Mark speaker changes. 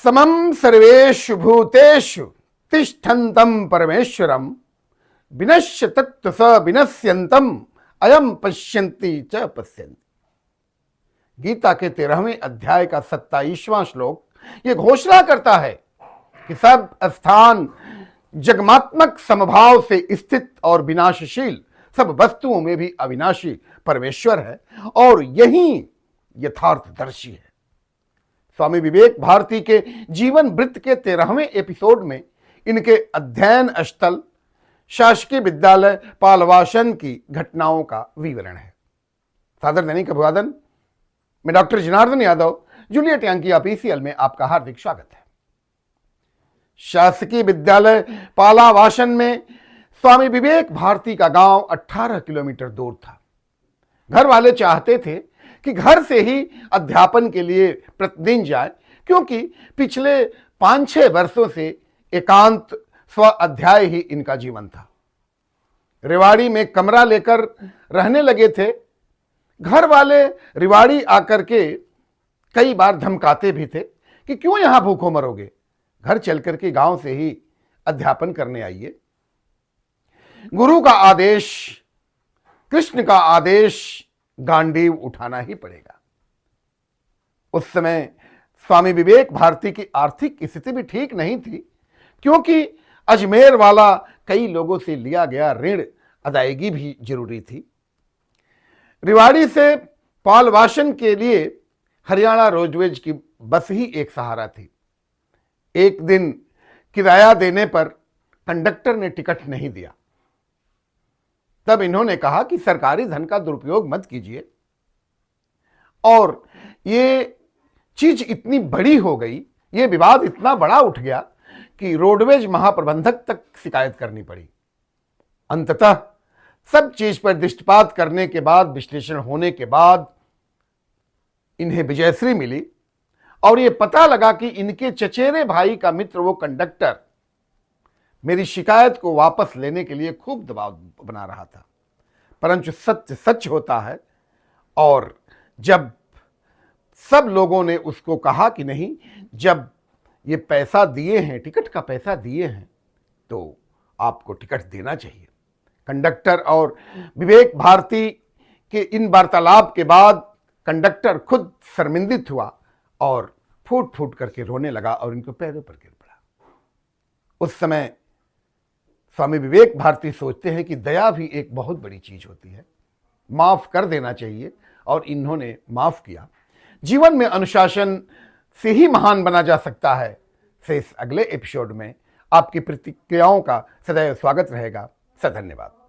Speaker 1: समम सर्वेषु भूतेषु तिष्ठन्तं परमेश्वरम विनश्य तत्व स विनश्यंतम अयम पश्यन्ति च पश्यन्ति। गीता के 13वें अध्याय का 27वां श्लोक ये घोषणा करता है कि सब स्थान जगमात्मक समभाव से स्थित और विनाशशील सब वस्तुओं में भी अविनाशी परमेश्वर है और यही यथार्थदर्शी है। स्वामी विवेक भारती के जीवन वृत्त के 13वें एपिसोड में इनके अध्ययन स्थल शासकीय विद्यालय पालवासन की घटनाओं का विवरण है। सादर दैनिक अभिवादन। मैं doctor Janardan Yadav Juliet Yankee official में आपका हार्दिक स्वागत है। शासकीय विद्यालय पालावासन में स्वामी विवेक भारती का गांव 18 किलोमीटर दूर था। घर वाले चाहते थे कि घर से ही अध्यापन के लिए प्रतिदिन जाए, क्योंकि पिछले 5-6 वर्षों से एकांत स्व अध्याय ही इनका जीवन था। रेवाड़ी में कमरा लेकर रहने लगे थे। घर वाले रेवाड़ी आकर के कई बार धमकाते भी थे कि क्यों यहां भूखों मरोगे, घर चलकर के गांव से ही अध्यापन करने आइए। गुरु का आदेश, कृष्ण का आदेश गांडीव उठाना ही पड़ेगा। उस समय स्वामी विवेक भारती की आर्थिक स्थिति भी ठीक नहीं थी, क्योंकि अजमेर वाला कई लोगों से लिया गया ऋण अदायगी भी जरूरी थी। रेवाड़ी से पालवासन के लिए हरियाणा रोडवेज की बस ही एक सहारा थी। एक दिन किराया देने पर कंडक्टर ने टिकट नहीं दिया। तब इन्होंने कहा कि सरकारी धन का दुरुपयोग मत कीजिए, और ये चीज इतनी बड़ी हो गई, ये विवाद इतना बड़ा उठ गया कि रोडवेज महाप्रबंधक तक शिकायत करनी पड़ी। अंततः सब चीज पर दृष्टिपात करने के बाद, विश्लेषण होने के बाद इन्हें विजयश्री मिली और ये पता लगा कि इनके चचेरे भाई का मित्र वो कंडक्टर मेरी शिकायत को वापस लेने के लिए खूब दबाव बना रहा था। परंतु सत्य सच होता है, और जब सब लोगों ने उसको कहा कि नहीं, जब ये पैसा दिए हैं, टिकट का पैसा दिए हैं, तो आपको टिकट देना चाहिए। कंडक्टर और विवेक भारती के इन वार्तालाप के बाद कंडक्टर खुद शर्मिंदित हुआ और फूट फूट करके रोने लगा और इनके पैरों पर गिर पड़ा। उस समय स्वामी विवेक भारती सोचते हैं कि दया भी एक बहुत बड़ी चीज होती है, माफ कर देना चाहिए, और इन्होंने माफ किया। जीवन में अनुशासन से ही महान बना जा सकता है। से इस अगले एपिसोड में आपकी प्रतिक्रियाओं का सदैव स्वागत रहेगा। धन्यवाद।